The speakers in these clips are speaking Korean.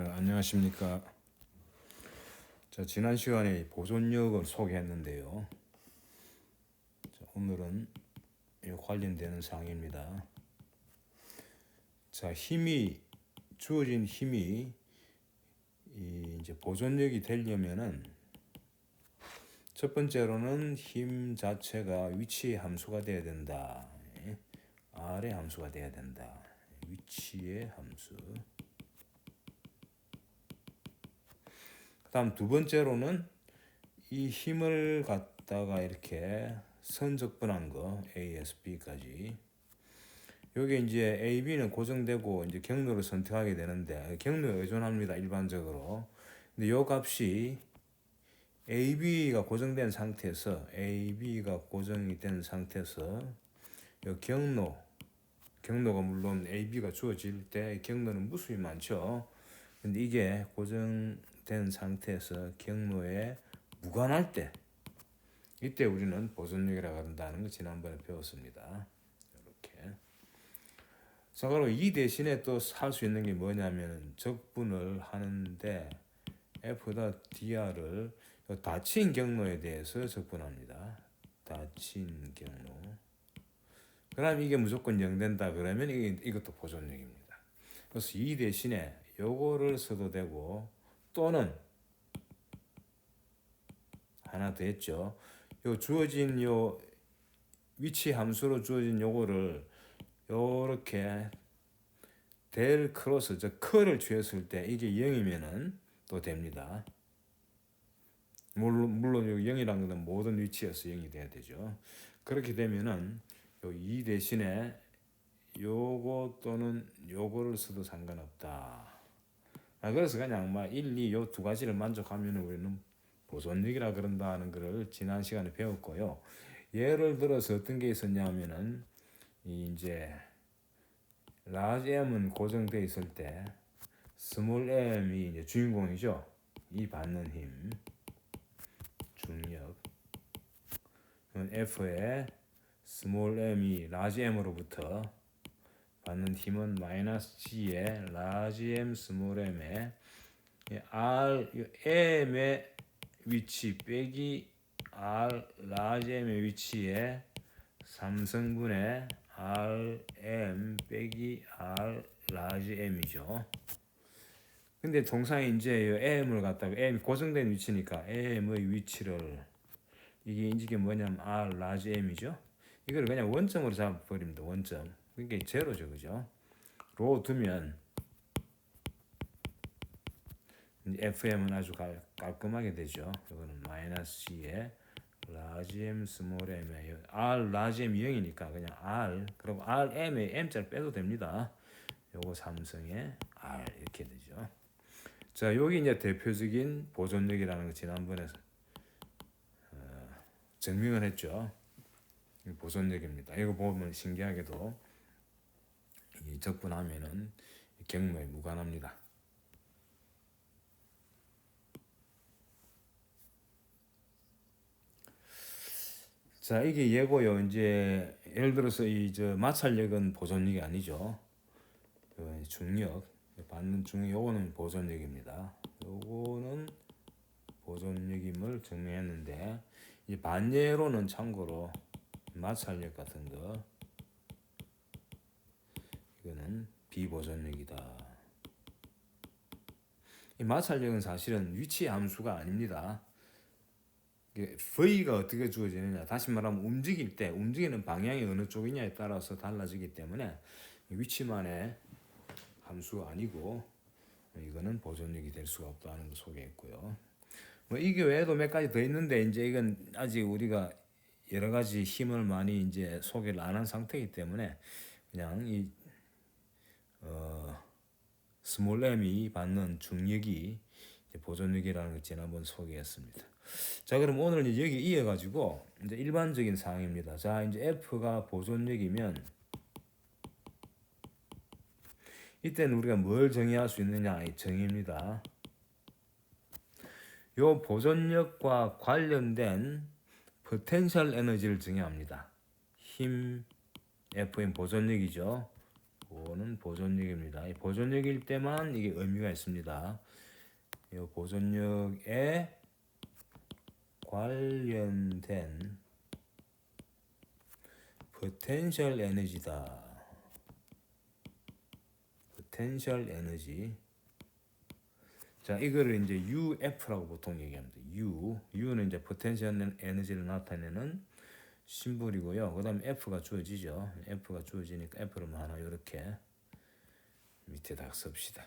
안녕하십니까. 지난 시간에 보존력을 소개했는데요. 오늘은 이 관련되는 사항입니다. 주어진 힘이 이제 보존력이 되려면은 첫 번째로는 힘 자체가 위치의 함수가 돼야 된다. R의 함수가 돼야 된다. 위치의 함수. 다음 두 번째로는 이 힘을 갖다가 이렇게 선적분한 거 ASB까지. 여기 이제 AB는 고정되고 이제 경로를 선택하게 되는데 경로에 의존합니다. 일반적으로. 근데 요 값이 AB가 고정된 상태에서 AB가 고정이 된 상태에서 요 경로가 물론 AB가 주어질 때 경로는 무수히 많죠. 근데 이게 고정된 상태에서 경로에 무관할 때 이때 우리는 보존력이라고 한다는 거 지난번에 배웠습니다. 이렇게. 자, 그리고 이 대신에 또 할 수 있는 게 뭐냐면 적분을 하는데 F.dr을 닫힌 경로에 대해서 적분합니다. 닫힌 경로. 그럼 이게 무조건 0 된다 그러면 이것도 보존력입니다. 그래서 이 대신에 요거를 써도 되고 또는 하나 더 했죠. 요 주어진 요 위치 함수로 주어진 요거를 요렇게 델 크로스 즉 커를 취했을 때 이게 0이면은 또 됩니다. 물론 0이라는 건 모든 위치에서 0이 돼야 되죠. 그렇게 되면은 요 2 대신에 요거 또는 요거를 써도 상관없다. 그래서 그냥 1, 2 요 두 가지를 만족하면 우리는 보존력이라 그런다는 것을 지난 시간에 배웠고요. 예를 들어서 어떤 게 있었냐면은 이제 라지 M은 고정되어 있을 때 스몰 m이 이제 주인공이죠. 이 받는 힘 중력 F에 스몰 m이 라지 M으로부터 받는 힘은 마이너스 G에 라지 M 스몰 M에 R M의 위치 빼기 R 라지 M의 위치에 3성분의 RM 빼기 R 라지 M이죠. 근데 통상 이제 M을 갖다가 M 고정된 위치니까 M의 위치를 이게 뭐냐면 R 라지 M이죠. 이걸 그냥 원점으로 잡아버립니다. 원점. 그게 제로죠, 그죠? 로 두면 FM은 아주 깔끔하게 되죠. 이거는 마이너스 G에 라지 M 스몰 M에 R 라지 M 0이니까 그냥 R 그리고 RM에 M자를 빼도 됩니다. 요거 삼성의 R 이렇게 되죠. 자, 여기 이제 대표적인 보존력이라는 거 지난번에 증명을 했죠. 보존력입니다. 이거 보면 신기하게도 적분하면은 경로에 무관합니다. 자, 이게 예고요. 이제 예를 들어서 마찰력은 보존력이 아니죠. 중력 받는 중력 요거는 보존력입니다. 요거는 보존력임을 증명했는데 이 반예로는 참고로 마찰력 같은 거 이거는 비보존력이다. 이 마찰력은 사실은 위치 함수가 아닙니다. V가 어떻게 주어지느냐, 다시 말하면 움직이는 방향이 어느 쪽이냐에 따라서 달라지기 때문에 위치만의 함수가 아니고 이거는 보존력이 될 수가 없다는 걸 소개했고요. 이게 외에도 몇 가지 더 있는데 이제 이건 아직 우리가 여러 가지 힘을 많이 이제 소개를 안 한 상태이기 때문에 그냥 스몰 m이 받는 중력이 보존력이라는 걸 지난번 소개했습니다. 자, 그럼 오늘 이제 여기 이어가지고 이제 일반적인 사항입니다. 자, 이제 F가 보존력이면 이때는 우리가 뭘 정의할 수 있느냐 이 정의입니다. 요 보존력과 관련된 포텐셜 에너지를 정의합니다. 힘 F인 보존력이죠. 요거는 보존력입니다. 이 보존력일 때만 이게 의미가 있습니다. 이 보존력에 관련된 포텐셜 에너지다. 포텐셜 에너지. 자, 이거를 이제 UF라고 보통 얘기합니다. U는 이제 포텐셜 에너지를 나타내는 심볼이고요. 그다음에 F가 주어지죠. F가 주어지니까 F를 하나 이렇게 밑에다 씁시다.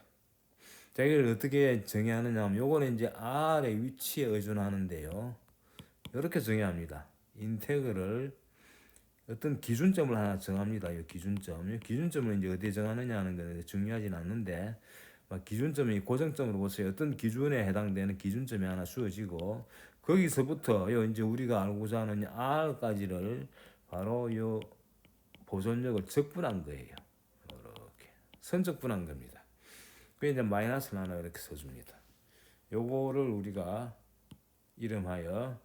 자, 이걸 어떻게 정의하느냐 하면 요거는 이제 R의 위치에 의존하는데요. 이렇게 정의합니다. 인테그럴 어떤 기준점을 하나 정합니다. 이 기준점. 이 기준점을 이제 어디에 정하느냐 하는 건 중요하진 않는데 기준점이 고정점으로 보세요. 어떤 기준에 해당되는 기준점이 하나 주어지고 거기서부터 요 이제 우리가 알고자 하는 R까지를 바로 요 보존력을 적분한 거예요. 이렇게 선적분한 겁니다. 그 이제 마이너스를 하나 이렇게 써줍니다. 요거를 우리가 이름하여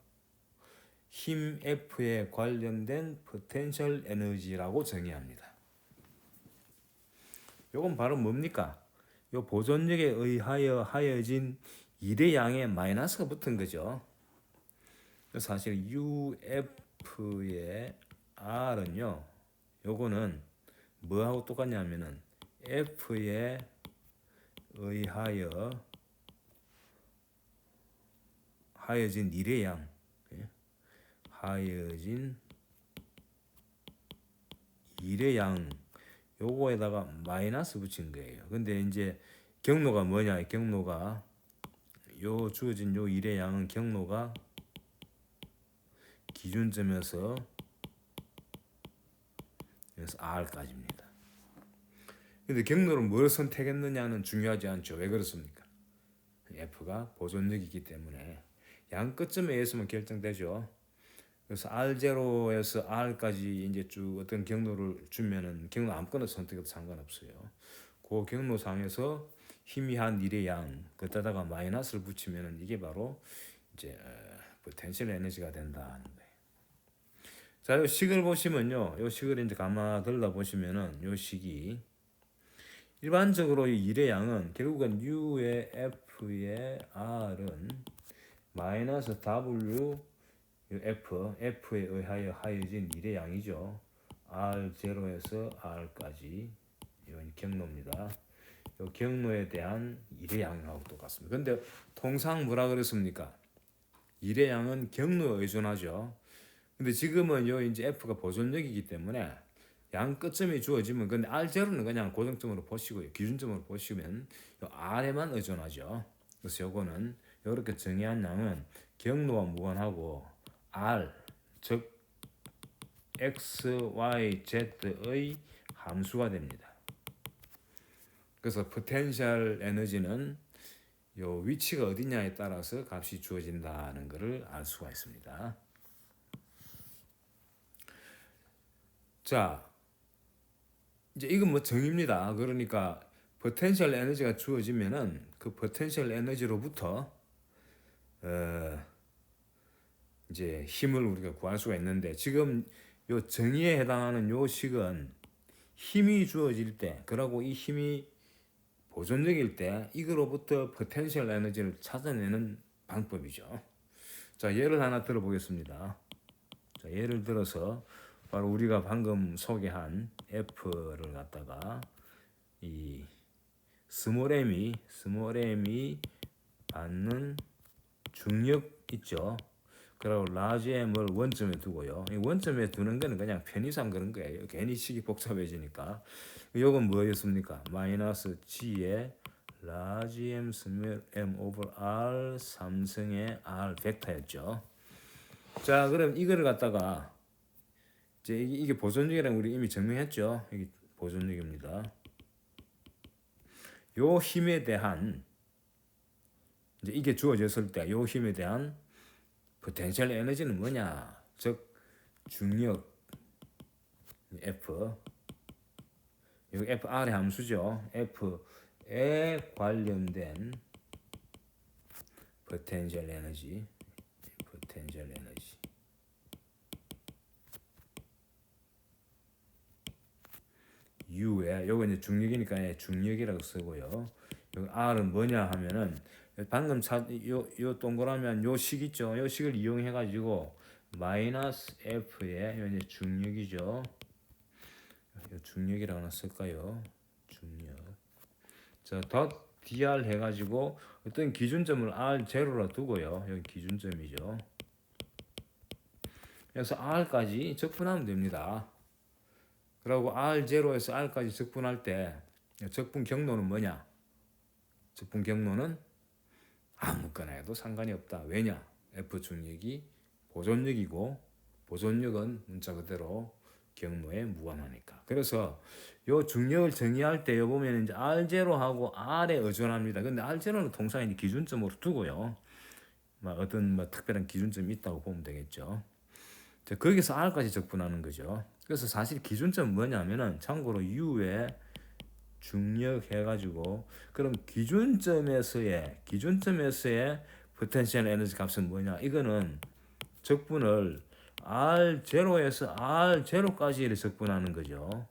힘 F에 관련된 포텐셜 에너지라고 정의합니다. 요건 바로 뭡니까? 요 보존력에 의하여 하여진 일의 양에 마이너스가 붙은 거죠. 사실 UF의 R은요, 요거는 뭐하고 똑같냐면은 F에 의하여 하여진 일의 양, 하여진 일의 양, 요거에다가 마이너스 붙인 거예요. 근데 이제 경로가 뭐냐? 경로가 요 주어진 요 일의 양은 경로가 기준점에서 R까지입니다. 근데 경로를 뭘 선택했느냐는 중요하지 않죠. 왜 그렇습니까? F가 보존력이기 때문에 양 끝점에 의해서만 결정되죠. 그래서 R0에서 R까지 이제 쭉 어떤 경로를 주면은 경로 아무거나 선택해도 상관없어요. 그 경로상에서 희미한 일의 양 그때다가 마이너스를 붙이면은 이게 바로 이제 포텐셜 에너지가 된다는 거예요. 자, 요 식을 보시면요, 요 식을 이제 감아 들다 보시면은 요 식이 일반적으로 이 일의 양은 결국은 U의 F의 R은 마이너스 W F에 의하여 하여진 일의 양이죠. R0에서 R까지 이건 경로입니다. 이 경로에 대한 일의 양하고 똑같습니다. 근데 통상 뭐라 그랬습니까? 일의 양은 경로에 의존하죠. 근데 지금은 요 이제 F가 보존력이기 때문에 양 끝점이 주어지면 근데 R0는 그냥 고정점으로 보시고요. 기준점으로 보시면 요 R에만 의존하죠. 그래서 요거는 이렇게 정의한 양은 경로와 무관하고 R 즉 X, Y, Z의 함수가 됩니다. 그래서 포텐셜 에너지는 요 위치가 어디냐에 따라서 값이 주어진다는 것을 알 수가 있습니다. 자, 이제 이건 뭐 정의입니다. 그러니까 포텐셜 에너지가 주어지면은 그 포텐셜 에너지로부터 이제 힘을 우리가 구할 수가 있는데 지금 요 정의에 해당하는 요 식은 힘이 주어질 때, 그러고 이 힘이 보존력일 때 이거로부터 포텐셜 에너지를 찾아내는 방법이죠. 자, 예를 하나 들어보겠습니다. 자, 예를 들어서 바로 우리가 방금 소개한 F를 갖다가 이 스몰 m이 받는 중력 있죠. 그리고 라지 m을 원점에 두고요. 이 원점에 두는 거는 그냥 편의상 그런 거예요. 괜히 식이 복잡해지니까. 이건 뭐였습니까? 마이너스 g의 라지 m 스몰 m over r 3승의 r 벡터였죠. 자, 그럼 이거를 갖다가 이제 이게 보존력이라는 우리 이미 증명했죠. 이게 보존력입니다. 요 힘에 대한 이제 이게 주어졌을 때 요 힘에 대한 포텐셜 에너지는 뭐냐? 즉 중력 F 여기 FR의 함수죠. F에 관련된 포텐셜 에너지 U에 요거 이제 중력이니까 중력이라고 쓰고요. 여기 R은 뭐냐 하면은 방금 요 동그라미 요 식 있죠. 요 식을 이용해 가지고 마이너스 F에 요 이제 중력이죠. 요 중력이라고 하나 쓸까요? 중력. 자, dr 해 가지고 어떤 기준점을 R0로 두고요. 여기 기준점이죠. 그래서 R까지 적분하면 됩니다. 그리고 R0에서 R까지 적분할 때 적분 경로는 뭐냐? 적분 경로는 아무거나 해도 상관이 없다. 왜냐? F 중력이 보존력이고 보존력은 문자 그대로 경로에 무관하니까. 그래서 요 중력을 정의할 때 보면 이제 R0하고 R에 의존합니다. 근데 R0는 통상 이제 기준점으로 두고요. 어떤 특별한 기준점이 있다고 보면 되겠죠. 자, 거기서 R까지 적분하는 거죠. 그래서 사실 기준점은 뭐냐면은 참고로 U에 중력 해가지고 그럼 기준점에서의 포텐셜 에너지 값은 뭐냐? 이거는 적분을 R0에서 R0까지 적분하는 거죠.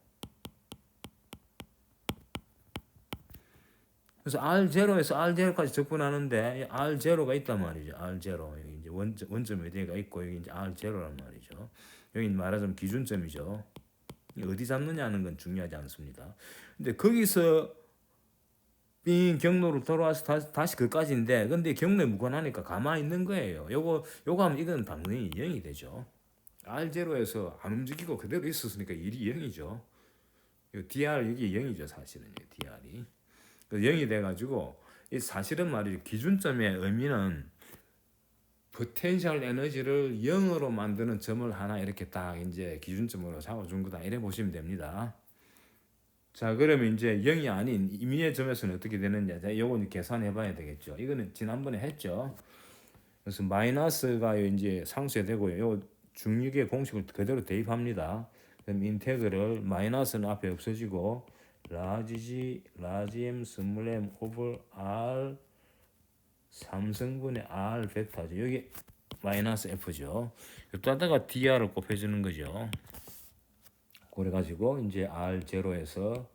그래서 R0에서 R0까지 적분하는데 R0가 있단 말이죠. R0 여기 이제 원점 어디가 있고 여기 이제 R0란 말이죠. 여기 말하자면 기준점이죠. 어디 잡느냐는 건 중요하지 않습니다. 근데 거기서 빙 경로로 돌아와서 다시 그까지인데 근데 경로에 무관하니까 가만히 있는 거예요. 요거 하면 이건 당연히 0이 되죠. R0에서 안 움직이고 그대로 있었으니까 1이 0이죠. 요 dr 여기 0이죠. 사실은 dr이. 0이 돼가지고 이 사실은 말이죠. 기준점의 의미는 포텐셜 에너지를 0으로 만드는 점을 하나 이렇게 딱 이제 기준점으로 잡아준 거다. 이래 보시면 됩니다. 자, 그러면 이제 0이 아닌 임의의 점에서는 어떻게 되느냐? 자, 요건 계산해 봐야 되겠죠. 이거는 지난번에 했죠. 그래서 마이너스가 이제 상수에 되고요. 요 중력의 공식을 그대로 대입합니다. 그럼 인테그럴 마이너스는 앞에 없어지고 라지 M 스몰 m 오버 R 3승분의 R 벡터죠. 여기 마이너스 F죠. 여기다가 dr을 곱해주는 거죠. 그래가지고 이제 R0에서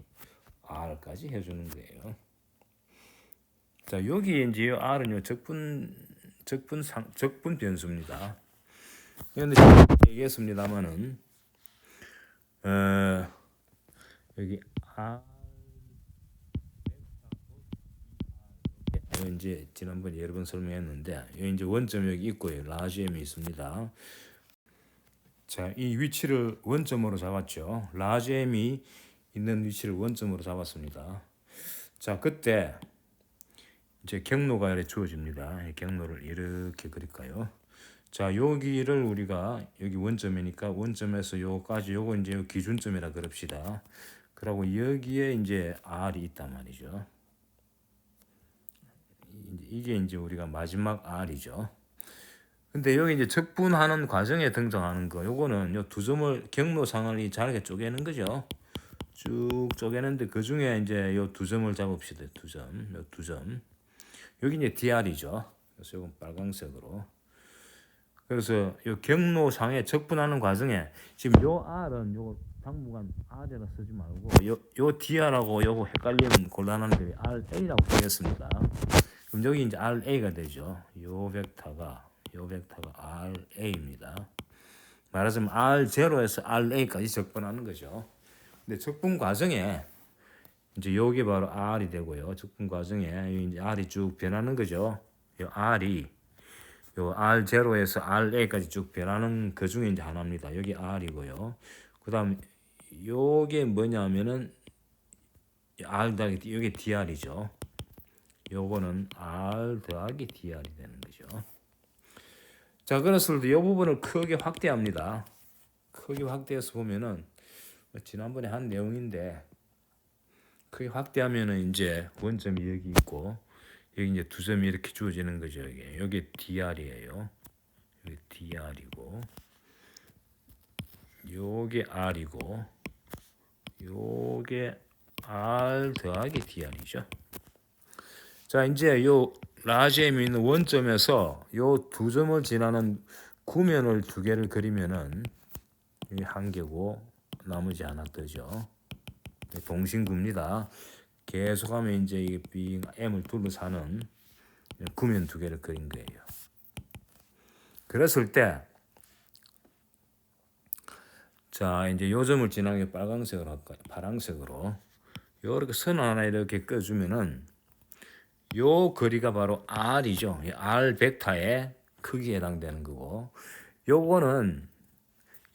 R까지 해주는 거예요. 자, 여기 이제 R은요 적분 변수입니다. 그런데 얘기했습니다만은 여기 R 이제 지난번에 여러 번 설명했는데 여기 이제 원점 여기 있고요. 라지 M이 있습니다. 자, 이 위치를 원점으로 잡았죠. 라지 M이 있는 위치를 원점으로 잡았습니다. 자, 그때 이제 경로가 이렇게 주어집니다. 이 경로를 이렇게 그릴까요? 자, 여기를 우리가 여기 원점이니까 원점에서 요까지 요거 이제 요 기준점이라 그럽시다. 그리고 여기에 이제 R이 있단 말이죠. 이게 이제 우리가 마지막 R이죠. 근데 여기 이제 적분하는 과정에 등장하는 거, 요거는 요 두 점을 경로상을 잘게 쪼개는 거죠. 쭉 쪼개는데 그 중에 이제 요 두 점을 잡읍시다. 요 두 점. 여기 이제 dr이죠. 그래서 요건 빨강색으로. 그래서 요 경로상에 적분하는 과정에 지금 요 r은 요거 당분간 r이라 쓰지 말고 요 dr하고 요거 헷갈리면 곤란한데 ra라고 쓰겠습니다. 그럼 여기 이제 ra가 되죠. 요 벡터가 ra입니다. 말하자면 R0에서 RA까지 적분하는 거죠. 근데 적분 과정에 이제 요게 바로 R이 되고요. 적분 과정에 이제 R이 쭉 변하는 거죠. 요 R이 요 R0에서 RA까지 쭉 변하는 그 중에 이제 하나입니다. 여기 R이고요. 그다음 요게 뭐냐면은 R 더하기 여기 dr이죠. 요거는 R 더하기 dr이 되는 거죠. 자, 그랬을 때 이 부분을 크게 확대합니다. 크게 확대해서 보면은 지난번에 한 내용인데 크게 확대하면은 이제 원점이 여기 있고 여기 이제 두 점이 이렇게 주어지는 거죠. 여기 dr이에요. 여기 dr이고 요게 r이고 요게 r 더하기 dr이죠. 자, 이제 요 라지 M이 있는 원점에서 요 두 점을 지나는 구면을 두 개를 그리면은 이 한 개고 나머지 하나 뜨죠. 동심구입니다. 계속하면 이제 이게 B, M을 둘러싸는 구면 두 개를 그린 거예요. 그랬을 때, 자, 이제 요 점을 지나게 빨강색으로 할까요? 파랑색으로. 요렇게 선 하나 이렇게 껴주면은, 요 거리가 바로 R이죠. R 벡터의 크기에 해당되는 거고, 요거는,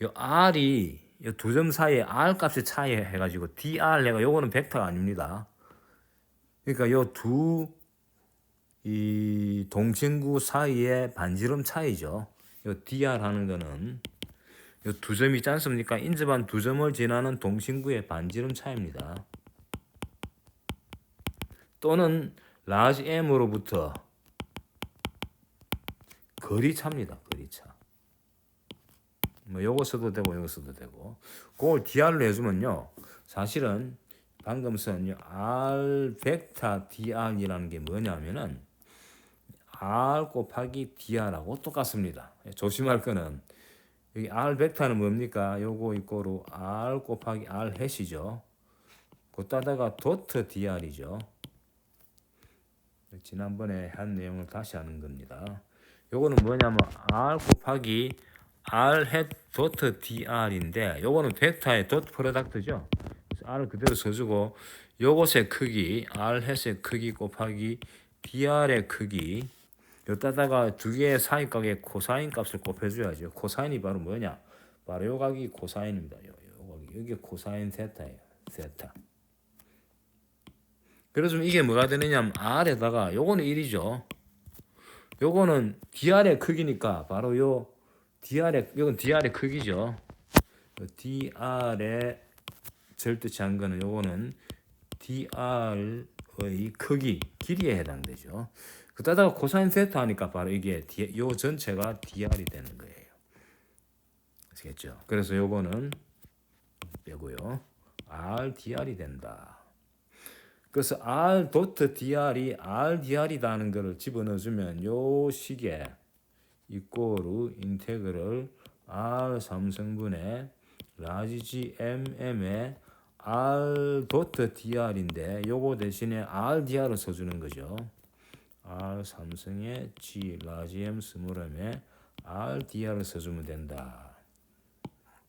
요 R이 요 두 점 사이에 R 값의 차이 해가지고 dr 해가 요거는 벡터가 아닙니다. 그러니까 요 이 동친구 사이의 반지름 차이죠. 요 dr 하는 거는 요 두 점이 있지 않습니까? 인접한 두 점을 지나는 동친구의 반지름 차이입니다. 또는 라지 m으로부터 거리차입니다. 거리차. 뭐 요거 써도 되고 요거 써도 되고. 그걸 dr로 해주면요. 사실은 방금 쓴 r 벡터 dr이라는 게 뭐냐면은 r 곱하기 dr하고 똑같습니다. 조심할 거는 여기 r 벡터는 뭡니까? 요거 이꼬로 r 곱하기 r 해시죠. 그따다가 도트 dr이죠. 지난번에 한 내용을 다시 하는 겁니다. 요거는 뭐냐면 r 곱하기 r 햇 도트 dr인데 요거는 벡터의 도트 프로덕트죠. 그래서 r을 그대로 써주고 요것의 크기 r 햇의 크기 곱하기 dr의 크기 여기다가 두 개의 사이각의 코사인 값을 곱해줘야죠. 코사인이 바로 뭐냐? 바로 요 각이 코사인입니다. 요 각이 이게 코사인 세타예요. 세타. 그래서 이게 뭐가 되느냐면 r에다가 요거는 1이죠. 요거는 dr의 크기니까 바로 요 요건 dr의 크기죠. dr의 절대치한 거는 요거는 dr의 크기, 길이에 해당되죠. 그다가 코사인 세타 하니까 바로 이게 요 전체가 dr이 되는 거예요. 아시겠죠? 그래서 요거는 빼고요. r dr이 된다. 그래서 r 도트 dr이 r dr이라는 거를 집어넣어주면 요 식에 이꼬르 인테그럴 r 3승분의 라지 g mm의 r 도트 dr인데 요거 대신에 r dr을 써주는 거죠. r 3승의 g 라지 m 스몰 m에 r dr을 써주면 된다.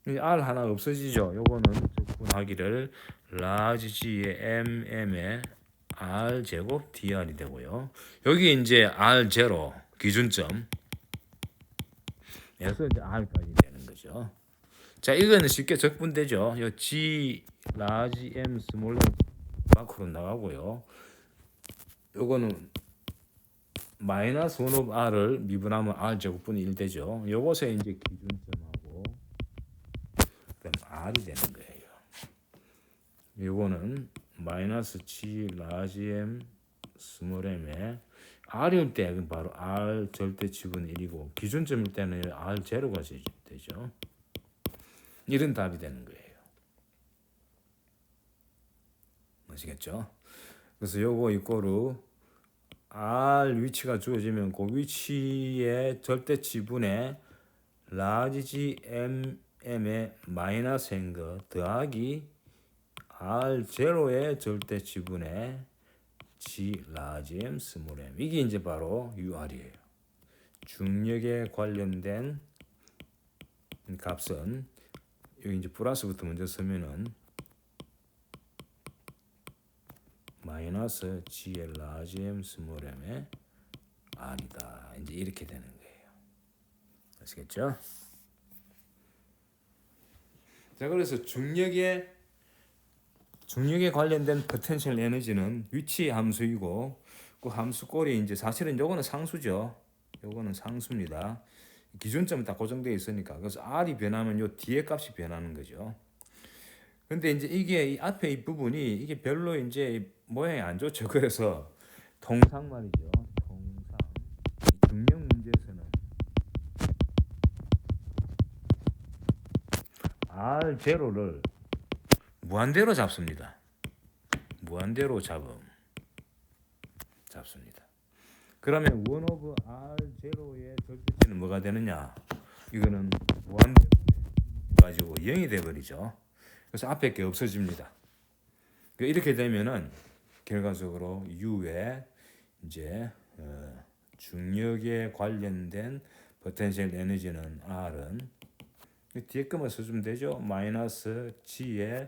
R 하나 없어지죠. 요거는 적분하기를 라지 g의 mm의 r 제곱 dr이 되고요. 여기 이제 r0 기준점 에서 이제 r까지 되는 거죠. 자, 이거는 쉽게 적분되죠. 요 g 라지 m 스몰 밖으로 나가고요. 요거는 마이너스 1 오브 r을 미분하면 r 제곱분이 1 되죠. 요것에 이제 기준점하고 그럼 r이 되는 거예요. 요거는 마이너스 g 라지 m 스몰 m에 r일 때 바로 r 절대치분 1이고 기준점일 때는 r 제로가 되죠. 이런 답이 되는 거예요. 아시겠죠? 그래서 요거 이꼬르 r 위치가 주어지면 그 위치의 절대치분의 라지 g mm의 마이너스인 거 더하기 r0의 절대치분의 g 라지 m 스몰 m 이게 이제 바로 ur이에요. 중력에 관련된 값은 여기 이제 플러스부터 먼저 쓰면은 마이너스 g의 라지 m 스몰 m의 r이다. 이제 이렇게 되는 거예요. 아시겠죠? 자, 그래서 중력에 관련된 포텐셜 에너지는 위치 함수이고 그 함수 꼴이 이제 사실은 요거는 상수죠. 요거는 상수입니다. 기준점은 다 고정되어 있으니까. 그래서 r이 변하면 요 뒤에 값이 변하는 거죠. 근데 이제 이게 이 앞에 이 부분이 이게 별로 이제 모양이 안 좋죠. 그래서 통상 말이죠. 통상 중력 문제에서는 R0를 무한대로 잡습니다. 무한대로 잡습니다. 그러면 1 오브 R0의 절대치는 뭐가 되느냐? 이거는 무한대로 가지고 0이 돼 버리죠. 그래서 앞에 게 없어집니다. 이렇게 되면은 결과적으로 U의 이제 중력에 관련된 포텐셜 에너지는 R은 뒤에 것만 써주면 되죠. 마이너스 G의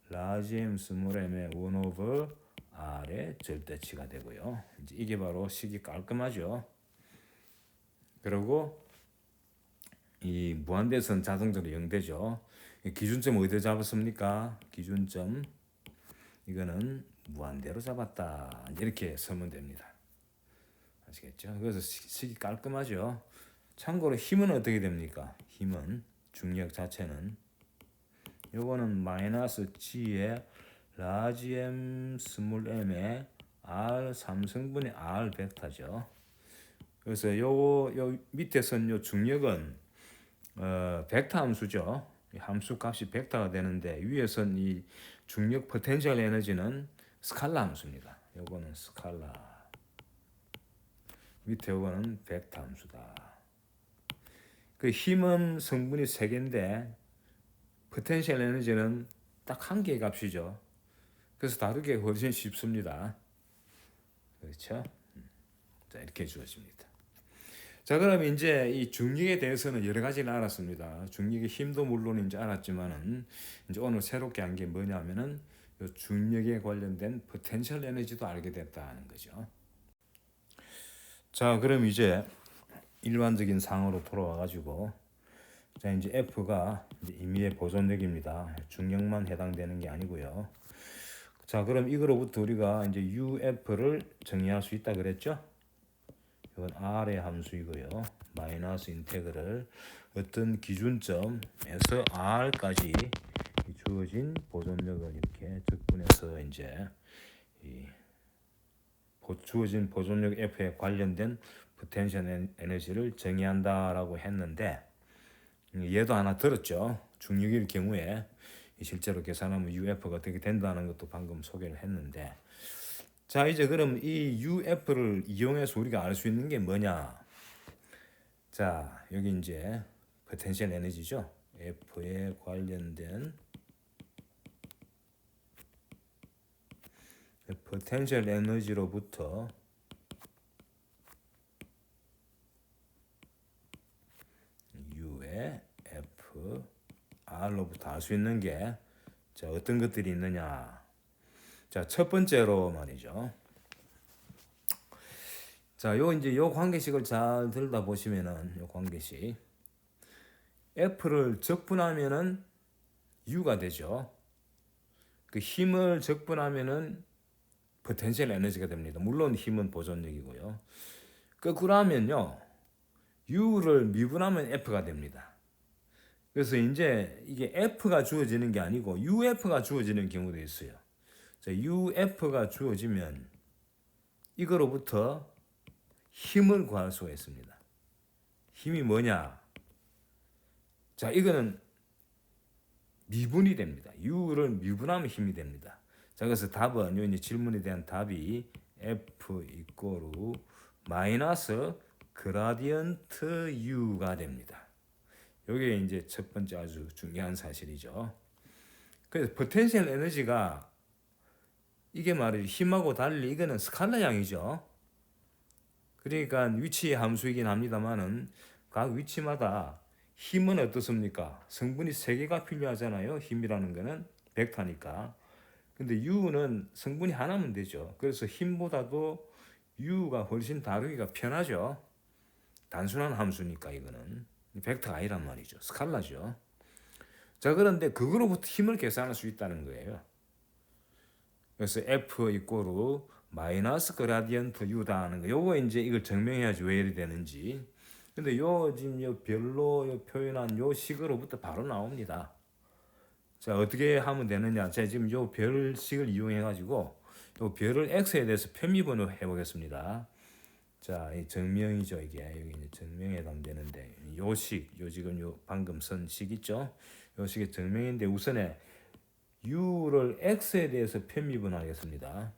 라지 M 스몰 M의 1 오버 R의 절대치가 되고요. 이제 이게 바로 식이 깔끔하죠. 그리고 이 무한대선 자동적으로 0되죠. 기준점 어디에 잡았습니까? 기준점 이거는 무한대로 잡았다. 이렇게 쓰면 됩니다. 아시겠죠? 그래서 식이 깔끔하죠. 참고로 힘은 어떻게 됩니까? 힘은 중력 자체는 요거는 마이너스 G의 라지 M 스몰 M의 R 3승분의 R 벡터죠. 그래서 요 밑에 선 요 중력은 벡터 함수죠. 함수 값이 벡터가 되는데 위에선 이 중력 포텐셜 에너지는 스칼라 함수입니다. 요거는 스칼라. 밑에 요거는 벡터 함수다. 그 힘은 성분이 3개인데 포텐셜 에너지는 딱 한 개의 값이죠. 그래서 다루기 훨씬 쉽습니다. 그렇죠? 자, 이렇게 주어집니다. 자, 그럼 이제 이 중력에 대해서는 여러 가지를 알았습니다. 중력의 힘도 물론 이제 알았지만은 이제 오늘 새롭게 한 게 뭐냐면은 요 중력에 관련된 포텐셜 에너지도 알게 됐다는 거죠. 자, 그럼 이제 일반적인 상으로 돌아와 가지고 자, 이제 F가 이제 임의의 보존력입니다. 중력만 해당되는 게 아니고요. 자, 그럼 이거로부터 우리가 이제 UF를 정의할 수 있다 그랬죠? 이건 R의 함수이고요. 마이너스 인테그럴 어떤 기준점에서 R까지 주어진 보존력을 이렇게 적분해서 이제 이 주어진 보존력 F에 관련된 포텐셜 에너지를 정의한다라고 했는데 얘도 하나 들었죠. 중력일 경우에 실제로 계산하면 UF가 어떻게 된다는 것도 방금 소개를 했는데 자, 이제 그럼 이 UF를 이용해서 우리가 알 수 있는 게 뭐냐? 자, 여기 이제 포텐셜 에너지죠. F에 관련된 포텐셜 에너지로부터 U의 F, R로부터 알 수 있는 게 자, 어떤 것들이 있느냐? 자, 첫 번째로 말이죠. 자, 요 이제 요 관계식을 잘 들다 보시면은 요 관계식 F를 적분하면은 U가 되죠. 그 힘을 적분하면은 포텐셜 에너지가 됩니다. 물론 힘은 보존력이고요. 거꾸로 하면요. U를 미분하면 F가 됩니다. 그래서 이제 이게 F가 주어지는 게 아니고 UF가 주어지는 경우도 있어요. 자, UF가 주어지면 이거로부터 힘을 구할 수가 있습니다. 힘이 뭐냐? 자, 이거는 미분이 됩니다. U를 미분하면 힘이 됩니다. 자, 그래서 답은 요 이제 질문에 대한 답이 F 이꼬르 마이너스 그라디언트 U가 됩니다. 이게 이제 첫 번째 아주 중요한 사실이죠. 그래서 포텐셜 에너지가 이게 말이죠. 힘하고 달리 이거는 스칼라 양이죠. 그러니까 위치의 함수이긴 합니다만은 각 위치마다 힘은 어떻습니까? 성분이 3개가 필요하잖아요. 힘이라는 거는 벡터니까. 근데 U는 성분이 하나면 되죠. 그래서 힘보다도 U가 훨씬 다루기가 편하죠. 단순한 함수니까 이거는. 벡터가 아니란 말이죠. 스칼라죠. 자, 그런데 그거로부터 힘을 계산할 수 있다는 거예요. 그래서 F 이꼬르 마이너스 그라디언트 U다 하는 거. 요거 이제 이걸 증명해야지 왜 이리 되는지. 근데 요 지금 요 별로 요 표현한 요 식으로부터 바로 나옵니다. 자, 어떻게 하면 되느냐? 제가 지금 요 별식을 이용해 가지고 요 별을 x에 대해서 편미분을 해 보겠습니다. 자, 이 증명이죠, 이게. 여기 이제 증명에 해당되는데 요 식, 요 지금 요 방금 쓴 식 있죠? 요 식의 증명인데 우선에 u를 x에 대해서 편미분하겠습니다.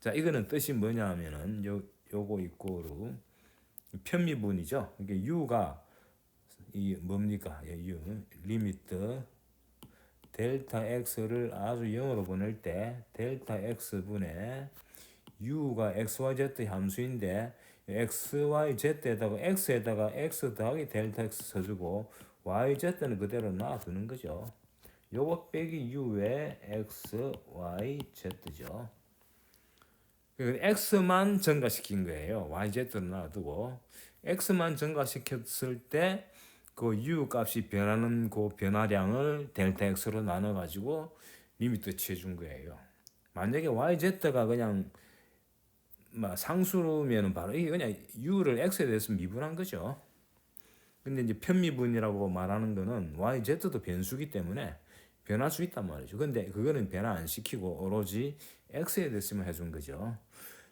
자, 이거는 뜻이 뭐냐 하면은 요거 이꼬르 편미분이죠. 이게 u가 이 뭡니까? 예, u 리미트 델타 x를 아주 0으로 보낼 때 델타 x분의 u가 xyz 함수인데 xyz에다가 x에다가 x 더하기 델타 x 써주고 yz는 그대로 놔두는 거죠. 요거 빼기 u의 x, y, z죠. x만 증가시킨 거예요. yz를 놔두고 x만 증가시켰을 때 그 u 값이 변하는 그 변화량을 델타 x로 나눠 가지고 리미트 취해준 거예요. 만약에 yz가 그냥 상수면은 바로 이게 그냥 u를 x에 대해서 미분한 거죠. 근데 이제 편미분이라고 말하는 거는 yz도 변수기 때문에 변할 수 있단 말이죠. 근데 그거는 변화 안 시키고 오로지 x에 대해서만 해준 거죠.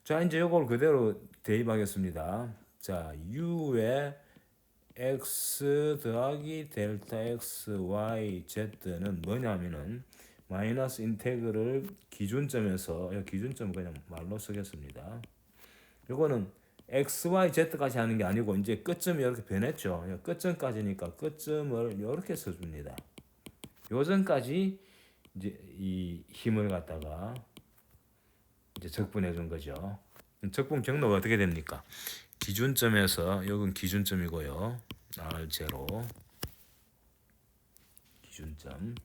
자, 이제 이걸 그대로 대입하겠습니다. 자, u의 x 더하기 델타 x, y, z는 뭐냐면은 마이너스 인테그를 기준점에서, 기준점 그냥 말로 쓰겠습니다. 요거는 x, y, z까지 하는 게 아니고 이제 끝점이 이렇게 변했죠. 끝점까지니까 끝점을 이렇게 써줍니다. 요전까지 이제 이 힘을 갖다가 이제 적분해 준 거죠. 적분 경로가 어떻게 됩니까? 기준점에서 여긴 기준점이고요. R0 기준점.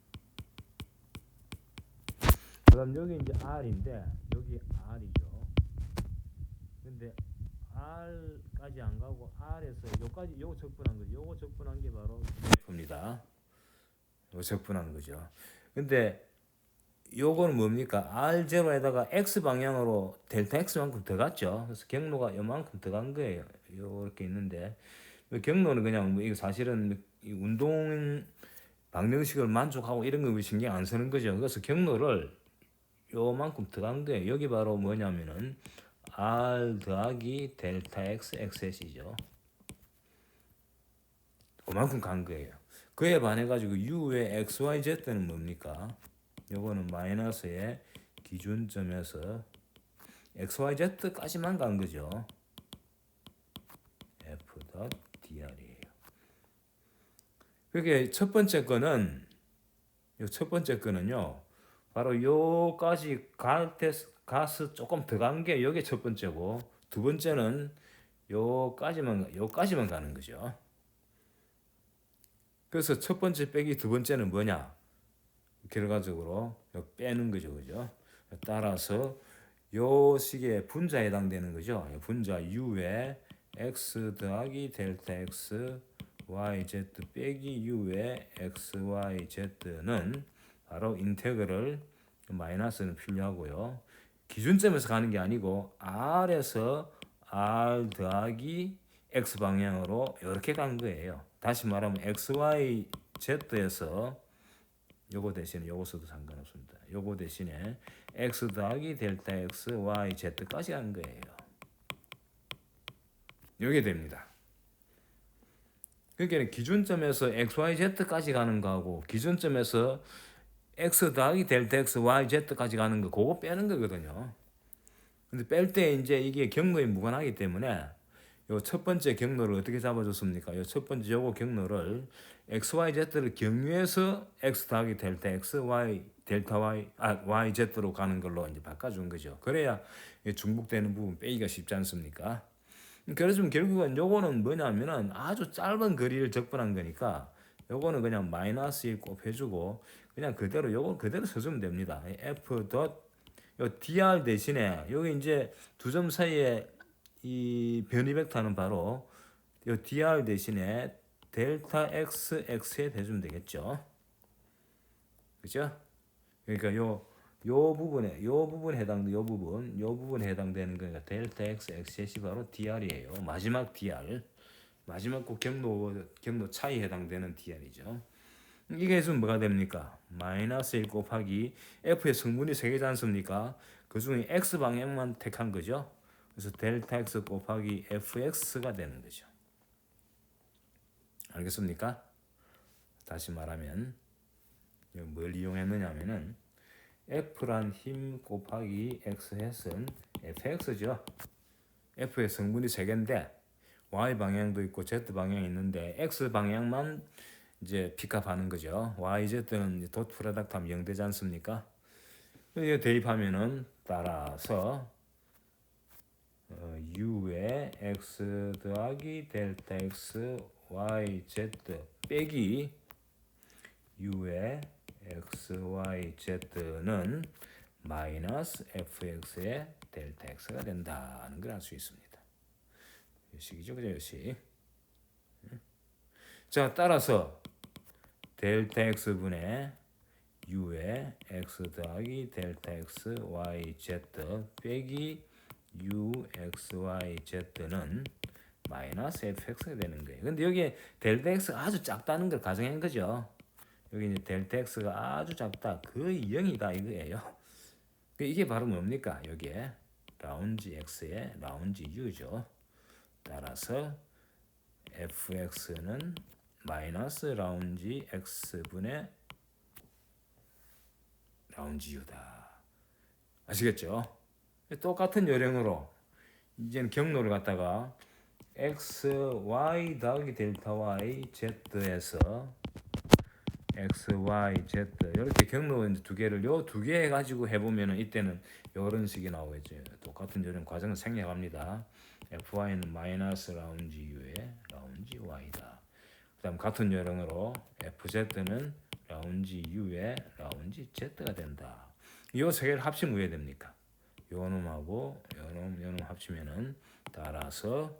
그다음 여기 이제 R인데 여기 R이죠. 근데 R까지 안 가고 R에서 요까지 요거 적분한 거죠. 요거 적분한 게 바로 F입니다. 요거 적분한 거죠. 근데 요거는 뭡니까? R0에다가 X 방향으로 델타 X만큼 더 갔죠. 그래서 경로가 요만큼 더 간 거예요. 요렇게 있는데 경로는 그냥 이거 사실은 운동 방정식을 만족하고 이런 거 신경 안 쓰는 거죠. 그래서 경로를 요만큼 더 간 거예요. 여기 바로 뭐냐면은 R 더하기 델타 X XS이죠. 그만큼 간 거예요. 그에 반해 가지고 U의 XYZ는 뭡니까? 요거는 마이너스의 기준점에서 XYZ까지만 간 거죠. F.dr이에요. 그게 첫 번째 거는 바로 요까지 가서 조금 더 간 게 요게 첫 번째고 두 번째는 요까지만 가는 거죠. 그래서 첫 번째 빼기 두 번째는 뭐냐? 결과적으로 빼는 거죠, 그죠? 따라서 요 식의 분자에 해당되는 거죠. 분자 u의 x 더하기 델타 x yz 빼기 u의 x yz는 바로 인테그럴 마이너스는 필요하고요. 기준점에서 가는 게 아니고 r에서 r 더하기 x 방향으로 이렇게 간 거예요. 다시 말하면 x y z에서 요거 대신에 요거 써도 상관없습니다. 요거 대신에 x 더하기 델타 x, y, z까지 한 거예요. 요게 됩니다. 그러니까 기준점에서 x, y, z까지 가는 거하고 기준점에서 x 더하기 델타 x, y, z까지 가는 거 그거 빼는 거거든요. 근데 뺄 때 이제 이게 경로에 무관하기 때문에 요 첫 번째 경로를 어떻게 잡아줬습니까? 요 첫 번째 요거 경로를 x, y, z를 경유해서 x 더하기 델타 x, y, 델타 y, y, z로 가는 걸로 이제 바꿔준 거죠. 그래야 중복되는 부분 빼기가 쉽지 않습니까? 그래서 결국은 요거는 뭐냐면은 아주 짧은 거리를 적분한 거니까 요거는 그냥 마이너스 1 곱해주고 그냥 그대로 요거 그대로 써주면 됩니다. f 덧 요 dr 대신에 여기 이제 두 점 사이에 이 변이 벡터는 바로 요 dr 대신에 델타 x x에 대주면 되겠죠. 그죠? 그러니까 요 부분에 요 부분에 해당되는 거니까 델타 x x이 바로 dr이에요. 마지막 dr. 마지막 그 경로 차이에 해당되는 dr이죠. 이게 해주면 뭐가 됩니까? 마이너스 1 곱하기 f의 성분이 3개지 않습니까? 그 중에 x 방향만 택한 거죠. 그래서 델타 x 곱하기 fx가 되는 거죠. 알겠습니까? 다시 말하면 뭘 이용했느냐면은 f란 힘 곱하기 x 햇은 fx죠. f의 성분이 3개인데 y 방향도 있고 z 방향이 있는데 x 방향만 이제 픽업하는 거죠. yz는 닷 프로덕트 하면 0 되지 않습니까? 이거 대입하면은 따라서 u의 x 더하기 델타 x yz 빼기 u의 x yz는 마이너스 fx의 델타 x가 된다는 걸 알 수 있습니다. 이 식이죠, 그죠, 이 식. 자, 따라서 델타 x분의 u의 x 더하기 델타 x yz 빼기 u x yz는 마이너스 fx가 되는 거예요. 근데 여기에 델타 x가 아주 작다는 걸 가정한 거죠. 여기 이제 델타 x가 아주 작다, 거의 0이다 이거예요. 이게 바로 뭡니까? 여기에 라운지 x의 라운지 u죠. 따라서 fx는 마이너스 라운지 x분의 라운지 u다. 아시겠죠? 똑같은 요령으로 이제는 경로를 갖다가 x, y 더하기 델타 y, z에서 x, y, z 이렇게 경로 이제 두 개를 요 두 개 해가지고 해보면은 이때는 이런 식이 나오겠죠. 똑같은 요령 과정을 생략합니다. fy는 마이너스 라운지 u의 라운지 y다. 그다음 같은 요령으로 fz는 라운지 u의 라운지 z가 된다. 이 세 개를 합치면 왜 됩니까? 요 놈하고 요 놈 합치면은 따라서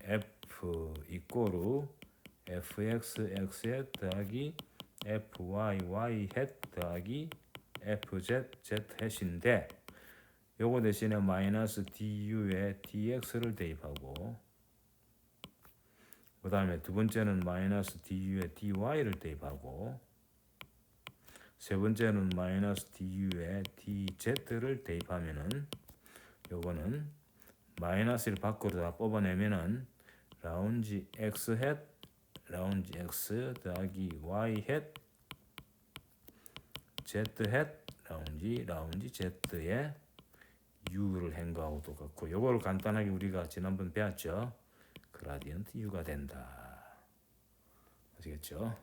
f 이꼬르 fx x 더하기 fy y 더하기 fz z 인데 요거 대신에 마이너스 du에 dx를 대입하고 그 다음에 두 번째는 마이너스 du에 dy를 대입하고 세 번째는 마이너스 du에 dz를 대입하면은 요거는 마이너스를 밖으로 다 뽑아내면은 라운지 x 헷 라운지 x 더하기 y 헷 z 헷 라운지 z의 u를 한 거하고 똑같고 요거를 간단하게 우리가 지난번 배웠죠. 그라디언트 u가 된다. 아시겠죠?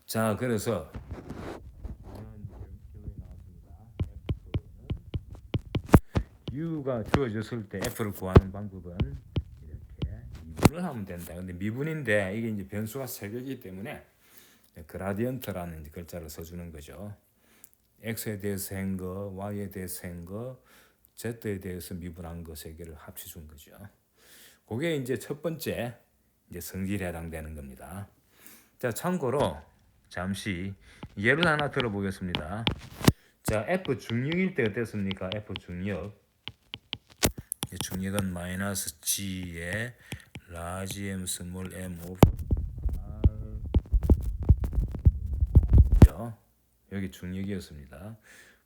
자, 그래서 u가 주어졌을 때 f를 구하는 방법은 이렇게 미분을 하면 된다. 근데 미분인데 이게 이제 변수가 세 개이기 때문에 그라디언트라는 글자를 써주는 거죠. x에 대해서 한 거, y에 대해서 한 거, z에 대해서 미분한 거 세 개를 합쳐준 거죠. 그게 이제 첫 번째 이제 성질에 해당되는 겁니다. 자, 참고로 잠시 예를 하나 들어보겠습니다. 자, f 중력일 때 어땠습니까? f 중력. 중력은 마이너스 g의 라지 m 스몰 m 오브 r 여기 중력이었습니다.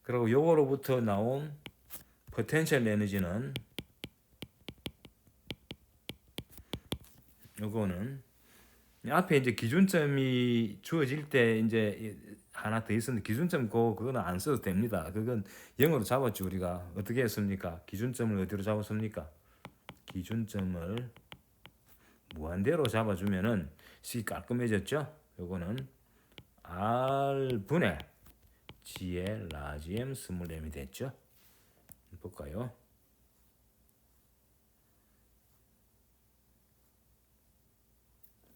그리고 요거로부터 나온 포텐셜 에너지는 요거는 앞에 이제 기준점이 주어질 때 이제 하나 더 있었는데 기준점 그거는 안 써도 됩니다. 그건 0으로 잡았죠. 우리가 어떻게 했습니까? 기준점을 어디로 잡았습니까? 기준점을 무한대로 잡아주면은 식이 깔끔해졌죠. 요거는 R 분의 G의 라지 M 스몰 M이 됐죠. 볼까요?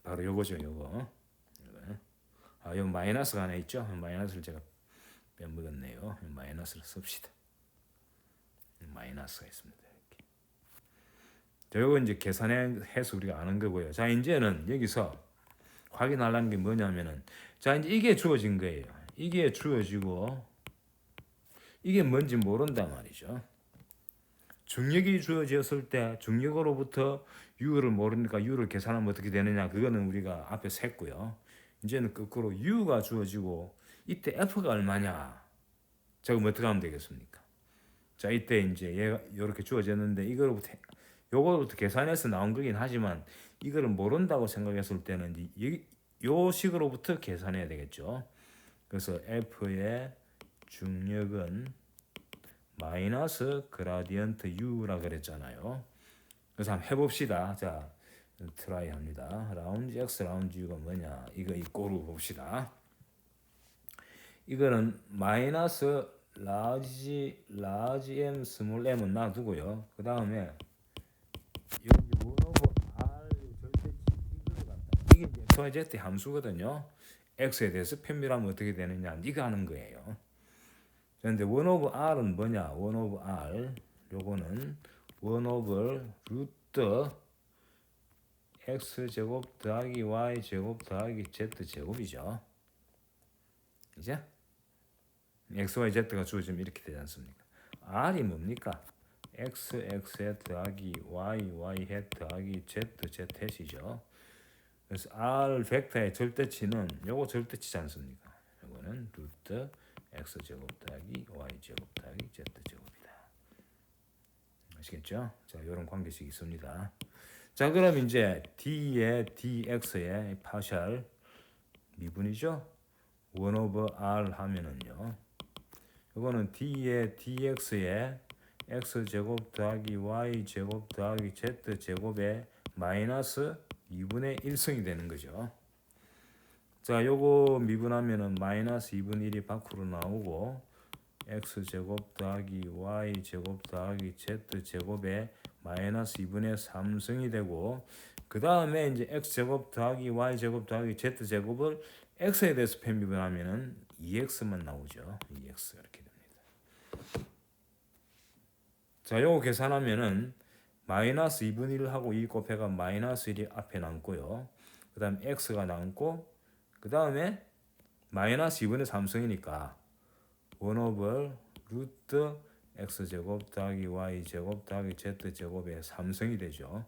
바로 요거죠, 요거. 아, 요 마이너스가 하나 있죠. 마이너스를 제가 빼먹었네요. 마이너스를 씁시다. 마이너스가 있습니다. 이렇게. 자, 요거 이제 계산해서 우리가 아는 거고요. 자, 이제는 여기서 확인하려는 게 뭐냐면은, 자, 이제 이게 주어진 거예요. 이게 주어지고 이게 뭔지 모른단 말이죠. 중력이 주어졌을 때 중력으로부터 U를 모르니까 U를 계산하면 어떻게 되느냐, 그거는 우리가 앞에서 했고요. 이제는 거꾸로 U가 주어지고 이때 F가 얼마냐, 저거 어떻게 하면 되겠습니까? 자, 이때 이제 얘가 이렇게 주어졌는데 요거부터 계산해서 나온 거긴 하지만 이거를 모른다고 생각했을 때는 요 식으로부터 계산해야 되겠죠. 그래서 F의 중력은 마이너스 그라디언트 U라 그랬잖아요. 그래서 한번 해봅시다. 자, 트라이 합니다. 라운지 X, 라운지 U가 뭐냐? 이거 이꼬로 봅시다. 이거는 마이너스 라지 M 스몰 m은 놔두고요. 그 다음에 여기 원 오버 R 절대치 이거를 갖다 이게 이제 XYZ 함수거든요. X에 대해서 편밀하면 어떻게 되느냐? 네가 하는 거예요. 그런데 원 오브 R은 뭐냐? 원 오브 R 요거는 원 오브 루트 X 제곱 더하기 Y 제곱 더하기 Z 제곱이죠. 이제 X, Y, Z가 주어지면 이렇게 되지 않습니까? R이 뭡니까? X, X 더하기 Y, Y 더하기 Z, Z 이죠. 그래서 R 벡터의 절대치는 요거 절대치지 않습니까? 요거는 루트 X 제곱 더하기 Y 제곱 더하기 Z 제곱이다. 아시겠죠? 자, 요런 관계식이 있습니다. 자, 그럼 이제 D의 DX의 파셜 미분이죠? 1 over R 하면은요. 이거는 D의 DX의 X 제곱 더하기 Y 제곱 더하기 Z 제곱의 마이너스 2분의 1승이 되는 거죠. 자, 요거 미분하면은 마이너스 2분의 1이 밖으로 나오고 X 제곱 더하기 Y 제곱 더하기 Z 제곱의 마이너스 2분의 3승이 되고 그 다음에 이제 X 제곱 더하기 Y 제곱 더하기 Z 제곱을 X에 대해서 편미분하면은 2X만 나오죠. 2X 이렇게 됩니다. 자, 요거 계산하면은 마이너스 2분의 1하고 2 곱해가 마이너스 1이 앞에 남고요. 그 다음 X가 남고 그 다음에 마이너스 2분의 3승이니까 1 over 루트 X 제곱 더하기 Y 제곱 더하기 Z 제곱의 3승이 되죠.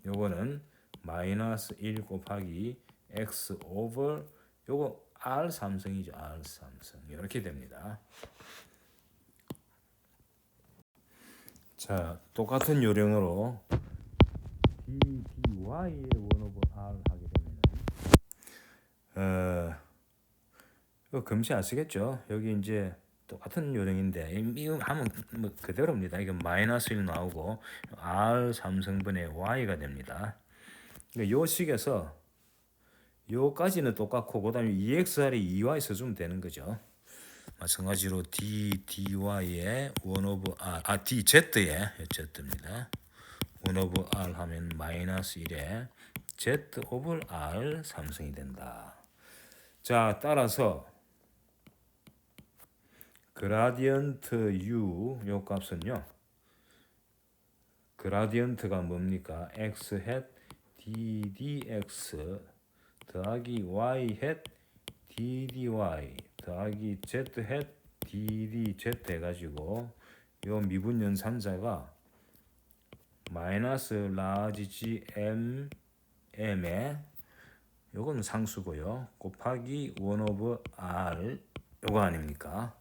요거는 마이너스 1 곱하기 X over 요거 R 3승이죠. R 3승 이렇게 됩니다. 자, 똑같은 요령으로 DY의 1 over R 하게 되면은 이거 금시 아시겠죠? 여기 이제 똑같은 요령인데 이거 하면 뭐 그대로입니다. 이게 마이너스 1 나오고 R 3승분의 Y가 됩니다. 그러니까 요 식에서 요까지는 똑같고 그 다음에 2xr이 2y 써주면 되는 거죠. 마찬가지로 dy의 1 over r, dz의 z입니다. 1 over r 하면 마이너스 1에 z over r 3승이 된다. 자, 따라서 그라디언트 u 요 값은요. 그라디언트가 뭡니까? x hat ddx 더하기 y hat ddy 더하기 z hat ddz 해가지고 요 미분 연산자가 마이너스 라지 g m m에 요건 상수고요. 곱하기 1 over r 요거 아닙니까?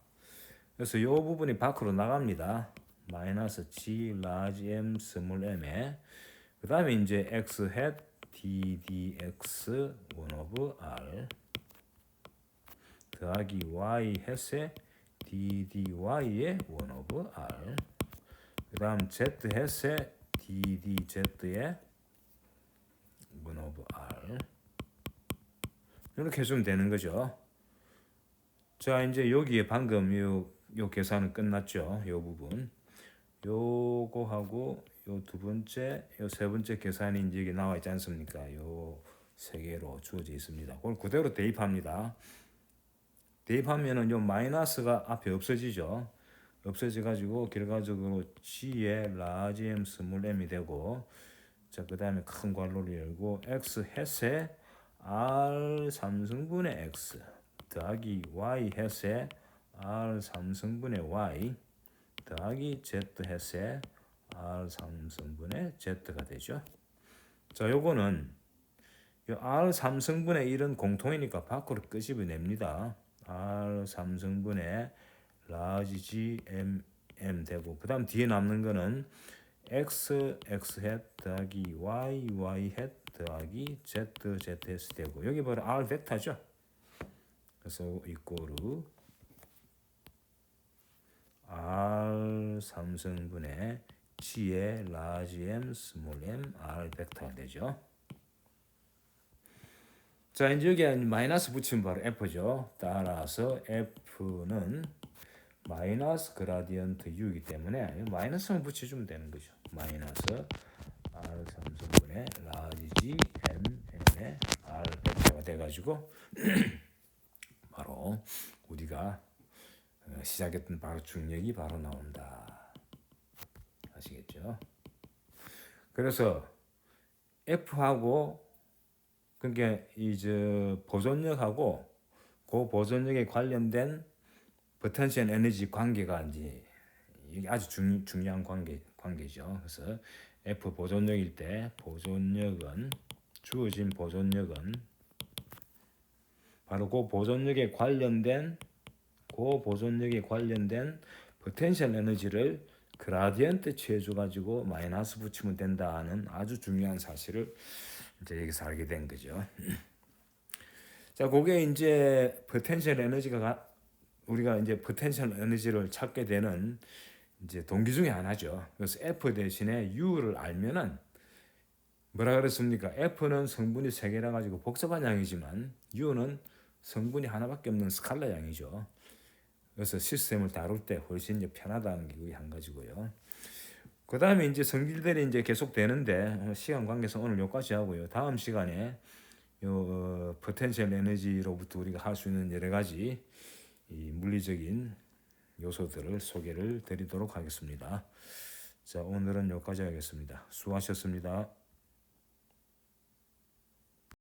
그래서 요 부분이 밖으로 나갑니다. 마이너스 g 라지 m 스몰 m에 그 다음에 이제 x hat ddx 1 over r 더하기 y 햇의 ddy의 1 over r 그 다음 z 햇의 ddz의 1 over r 이렇게 해주면 되는 거죠. 자, 이제 여기에 방금 요 계산은 끝났죠. 요 부분 요거하고 요 두 번째 요 세 번째 계산이 이제 여기 나와 있지 않습니까? 요 세 개로 주어져 있습니다. 그걸 그대로 대입합니다. 대입하면은 요 마이너스가 앞에 없어지죠. 없어져 가지고 결과적으로 g의 라지 m 스몰 m이 되고 자, 그 다음에 큰 괄호를 열고 x 햇의 r 3승분의 x 더하기 y 햇의 r 3승분의 y 더하기 z 햇의 r 3승분의 z가 되죠. 자, 요거는 요 r 3승분의 1은 공통이니까 밖으로 끄집어냅니다. r 3승분의 라지 g m 되고 그 다음 뒤에 남는 거는 x hat 더하기 y hat 더하기 z z 되고 여기 바로 r 벡터죠. 그래서 이꼬르 r 3승분의 G에 large m, small m, r 벡터가 되죠. 자, 이제 여기에 마이너스 붙이면 바로 F죠. 따라서 F는 마이너스 그라디언트 U이기 때문에 마이너스만 붙여주면 되는 거죠. 마이너스 R 3승분의 라지 G M M의 R 벡터가 돼가지고 바로 우리가 시작했던 바로 중력이 바로 나온다. 아시겠죠? 그래서 F하고 그러니까 이제 보존력하고 그 보존력에 관련된 포텐셜 에너지 관계가 이제 이게 아주 중요한 관계죠. 그래서 F 보존력일 때 주어진 보존력은 바로 그 보존력에 관련된 포텐셜 에너지를 그라디언트 취해줘 가지고 마이너스 붙이면 된다는 아주 중요한 사실을 이제 여기서 알게 된 거죠. 자, 그게 이제 포텐셜 에너지가 우리가 이제 포텐셜 에너지를 찾게 되는 이제 동기 중에 하나죠. 그래서 F 대신에 U를 알면은 뭐라 그랬습니까? F는 성분이 세 개라 가지고 복잡한 양이지만 U는 성분이 하나밖에 없는 스칼라 양이죠. 그래서 시스템을 다룰 때 훨씬 이제 편하다는 게 그게 한 가지고요. 그 다음에 이제 성질들이 이제 계속 되는데 시간 관계상 오늘 여기까지 하고요. 다음 시간에 요 포텐셜 에너지로부터 우리가 할 수 있는 여러 가지 이 물리적인 요소들을 소개를 드리도록 하겠습니다. 자, 오늘은 여기까지 하겠습니다. 수고하셨습니다.